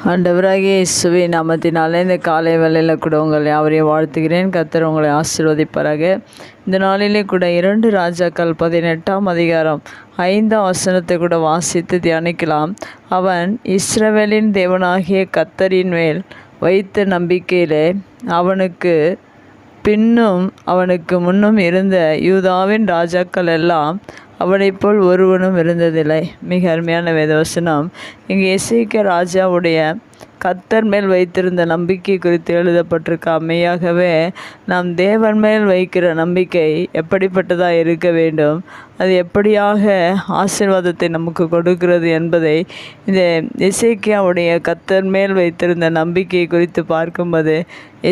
ஆண்டவராகிய இயேசுவின் நாமத்தினாலே இந்த காலை வேளையில் கூட உங்களை யாவரையும் வாழ்த்துகிறேன். கர்த்தர் உங்களை ஆசீர்வதிப்பாராக. இந்த நாளிலே கூட 2 ராஜாக்கள் 18ஆம் அதிகாரம் 5ஆம் வசனத்தை கூட வாசித்து தியானிக்கலாம். அவன் இஸ்ரவேலின் தேவனாகிய கர்த்தரின் மேல் வைத்த நம்பிக்கையிலே அவனுக்கு பின்னும் அவனுக்கு முன்னும் இருந்த யூதாவின் ராஜாக்கள் எல்லாம் அவனைப் போல் ஒருவனும் இருந்ததில்லை. மிக அருமையான வேதவசனம். இங்கே எசேக்கியா ராஜாவுடைய கர்த்தர் மேல் வைத்திருந்த நம்பிக்கை குறித்து எழுதப்பட்டிருக்க. மெய்யாகவே நாம் தேவன் மேல் வைக்கிற நம்பிக்கை எப்படிப்பட்டதாக இருக்க வேண்டும், அது எப்படியாக ஆசீர்வாதத்தை நமக்கு கொடுக்கிறது என்பதை இந்த எசேக்கியாவுடைய கர்த்தர் மேல் வைத்திருந்த நம்பிக்கை குறித்து பார்க்கும்போது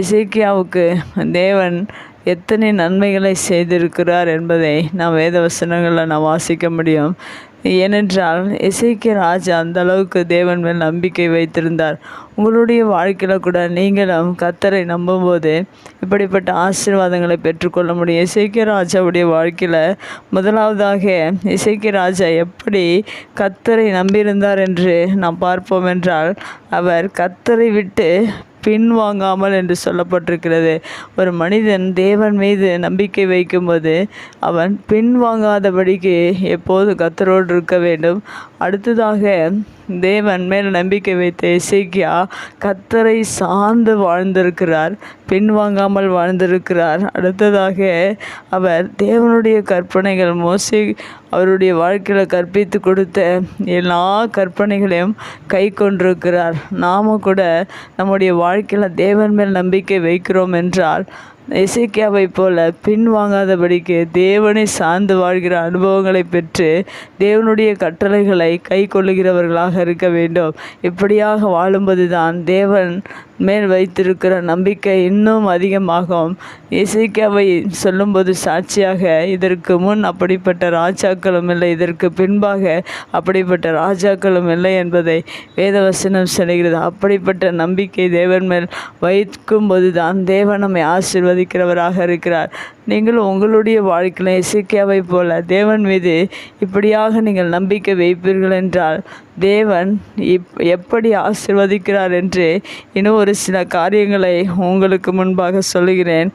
எசேக்கியாவுக்கு தேவன் எத்தனை நன்மைகளை செய்திருக்கிறார் என்பதை நாம் வேத வசனங்களில் நாம் வாசிக்க முடியும். ஏனென்றால் எசேக்கியா ராஜா அந்த அளவுக்கு தேவன் மேல் நம்பிக்கை வைத்திருந்தார். உங்களுடைய வாழ்க்கையில் கூட நீங்களும் கர்த்தரை நம்பும்போது இப்படிப்பட்ட ஆசீர்வாதங்களை பெற்றுக்கொள்ள முடியும். எசேக்கியா ராஜாவுடைய வாழ்க்கையில் முதலாவதாக எசேக்கியா ராஜா எப்படி கர்த்தரை நம்பியிருந்தார் என்று நாம் பார்ப்போம் என்றால், அவர் கர்த்தரை விட்டு பின்வாங்காமல் என்று சொல்லப்பட்டிருக்கிறது. ஒரு மனிதன் தேவன் மீது நம்பிக்கை வைக்கும்போது அவன் பின்வாங்காதபடிக்கு எப்போது கர்த்தரோடு இருக்க வேண்டும். அடுத்ததாக தேவன் மேல் நம்பிக்கை வைத்த எசேக்கியா கர்த்தரை சார்ந்து வாழ்ந்திருக்கிறார், பின்வாங்காமல் வாழ்ந்திருக்கிறார். அடுத்ததாக அவர் தேவனுடைய கற்பனைகள் மோசே அவருடைய வாழ்க்கையில் கற்பித்து கொடுத்த எல்லா கற்பனைகளையும் கை கொண்டிருக்கிறார். நாம் கூட நம்முடைய வாழ்க்கையில் தேவன் மேல் நம்பிக்கை வைக்கிறோம் என்றால் எசேக்கியாவை போல பின்வாங்காதபடிக்கு தேவனை சார்ந்து வாழ்கிற அனுபவங்களை பெற்று தேவனுடைய கட்டளைகளை கை கொள்ளுகிறவர்களாக இருக்க வேண்டும். இப்படியாக வாழும்போது தான் தேவன் மேல் வைத்திருக்கிற நம்பிக்கை இன்னும் அதிகமாகும். எசேக்கியாவை சொல்லும்போது சாட்சியாக, இதற்கு முன் அப்படிப்பட்ட ராஜாக்களும் இல்லை, இதற்கு பின்பாக அப்படிப்பட்ட ராஜாக்களும் இல்லை என்பதை வேதவசனம் சொல்கிறது. அப்படிப்பட்ட நம்பிக்கை தேவன் மேல் வைக்கும்போது தான் தேவன் நம்மை ஆசீர்வதிக்கிறவராக இருக்கிறார். நீங்கள் உங்களுடைய வாழ்க்கையில் எசேக்கியாவை போல தேவன் மீது இப்படியாக நீங்கள் நம்பிக்கை வைப்பீர்கள் என்றால் தேவன் எப்படி ஆசீர்வதிக்கிறார் என்று இன்னும் ஒரு சில காரியங்களை உங்களுக்கு முன்பாக சொல்லுகிறேன்.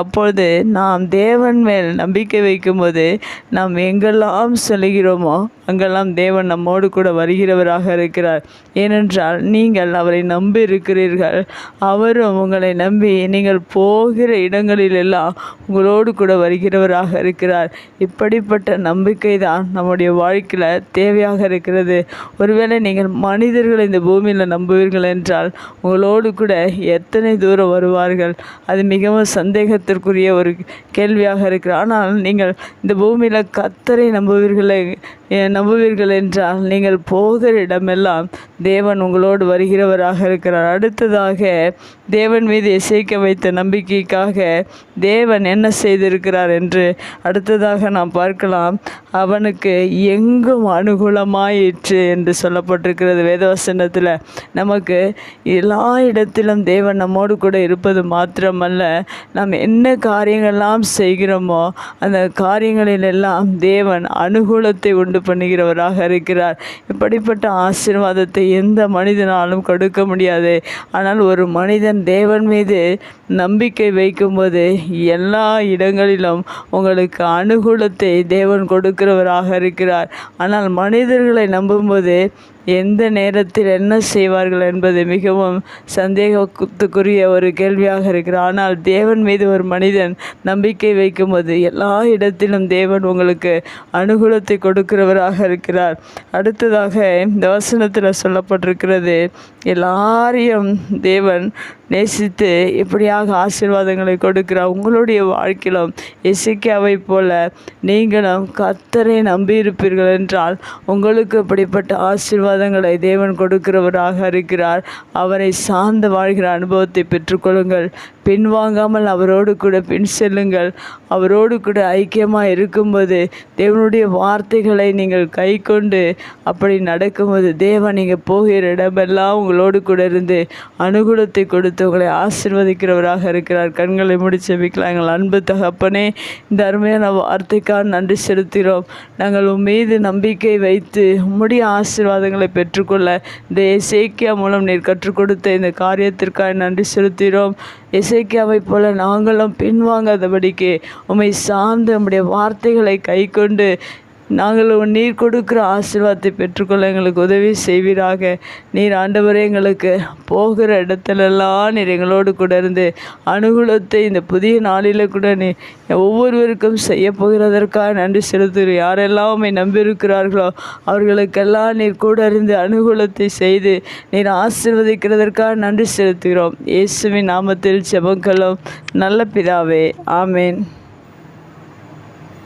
அப்பொழுது நாம் தேவன் மேல் நம்பிக்கை வைக்கும்போது நாம் எங்கெல்லாம் சொல்லுகிறோமோ அங்கெல்லாம் தேவன் நம்மோடு கூட வருகிறவராக இருக்கிறார். ஏனென்றால் நீங்கள் அவரை நம்பி இருக்கிறீர்கள், அவரும் உங்களை நம்பி நீங்கள் போகிற இடங்களிலெல்லாம் உங்களோடு கூட வருகிறவராக இருக்கிறார். இப்படிப்பட்ட நம்பிக்கை தான் நம்முடைய வாழ்க்கையில் தேவையாக இருக்கிறது. ஒருவேளை நீங்கள் மனிதர்கள் இந்த பூமியில் நம்புவீர்கள் என்றால் உங்களோடு கூட எத்தனை தூரம் வருவார்கள், அது மிகவும் சந்தேகத்திற்குரிய ஒரு கேள்வியாக இருக்கிறது. ஆனால் நீங்கள் இந்த பூமியில் கர்த்தரை நம்புவீர்கள் என்றால் நீங்கள் போகிற இடமெல்லாம் தேவன் உங்களோடு வருகிறவராக இருக்கிறார். அடுத்ததாக தேவன் மீது எசேக்கியா வைத்த நம்பிக்கைக்காக தேவன் என்ன செய்திருக்கிறார் என்று அடுத்ததாக நாம் பார்க்கலாம். அவனுக்கு எங்கும் அனுகூலமாயிற்று என்று சொல்லப்பட்டிருக்கிறது வேதவசனத்தில். நமக்கு எல்லா இடத்திலும் தேவன் நம்மோடு கூட இருப்பது மாத்திரமல்ல, நாம் என்ன காரியங்கள்லாம் செய்கிறோமோ அந்த காரியங்களிலெல்லாம் தேவன் அனுகூலத்தை உண்டு பண்ணுகிறவராக இருக்கிறார். இப்படிப்பட்ட ஆசீர்வாதத்தை எந்த மனிதனாலும் கொடுக்க முடியாது. ஆனால் ஒரு மனிதன் தேவன் மீது நம்பிக்கை வைக்கும்போது எல்லா இடங்களிலும் உங்களுக்கு அனுகூலத்தை தேவன் கொடுக்கிறவராக இருக்கிறார். ஆனால் மனிதர்களை நம்பும்போது எந்த நேரத்தில் என்ன செய்வார்கள் என்பது மிகவும் சந்தேகத்துக்குரிய ஒரு கேள்வியாக இருக்கிறது. ஆனால் தேவன் மீது ஒரு மனிதன் நம்பிக்கை வைக்கும்போது எல்லா இடத்திலும் தேவன் உங்களுக்கு அனுகூலத்தை கொடுக்கிறவராக இருக்கிறார். அடுத்ததாக இந்த வசனத்தில் சொல்லப்பட்டிருக்கிறது, எல்லாரையும் தேவன் நேசித்து இப்படியாக ஆசீர்வாதங்களை கொடுக்கிறார். உங்களுடைய வாழ்க்கையிலும் எசேக்கியாவை போல நீங்களும் கர்த்தரை நம்பியிருப்பீர்கள் என்றால் உங்களுக்கு இப்படிப்பட்ட ஆசீர்வாதங்களை தேவன் கொடுக்கிறவராக இருக்கிறார். அவரை சார்ந்து வாழ்கிற அனுபவத்தை பெற்றுக்கொள்ளுங்கள். பின்வாங்காமல் அவரோடு கூட பின் செல்லுங்கள். அவரோடு கூட ஐக்கியமாக இருக்கும்போது தேவனுடைய வார்த்தைகளை நீங்கள் கை கொண்டு அப்படி நடக்கும்போது தேவன் நீங்கள் போகிற இடமெல்லாம் உங்களோடு கூட இருந்து அனுகூலத்தை கொடுத்து கொடுத்து உங்களை ஆசீர்வதிக்கிறவராக இருக்கிறார். கண்களை மூடி ஜெபிக்கலாம். எங்கள் அன்பு தகப்பனே, இந்த அருமையான வார்த்தைக்காக நன்றி செலுத்துகிறோம். நாங்கள் மீது நம்பிக்கை வைத்து உம்முடைய ஆசீர்வாதங்களை பெற்றுக்கொள்ள இந்த எசேக்கியா மூலம் நீர் கற்றுக் கொடுத்த இந்த காரியத்திற்காக நன்றி செலுத்துகிறோம். எசேக்கியாவை போல நாங்களும் பின்வாங்காதபடிக்கு உம்மை சார்ந்து உம்முடைய வார்த்தைகளை கை கொண்டு நாங்கள் நீர் கொடுக்குற ஆசீர்வாதத்தை பெற்றுக்கொள்ள எங்களுக்கு உதவி செய்வீராக. நீர் ஆண்டவரே, எங்களுக்கு போகிற இடத்துலலாம் நீர் எங்களோடு கூட இருந்து அனுகூலத்தை இந்த புதிய நாளில் கூட நீர் ஒவ்வொருவருக்கும் செய்ய போகிறதற்காக நன்றி செலுத்துகிறோம். யாரெல்லாம் உம்மை நம்பியிருக்கிறார்களோ அவர்களுக்கெல்லாம் நீர் கூட இருந்து அனுகூலத்தை செய்து நீர் ஆசீர்வதிக்கிறதற்காக நன்றி செலுத்துகிறோம். இயேசுவின் நாமத்தில் ஜெபங்களும் நல்ல பிதாவே, ஆமேன்.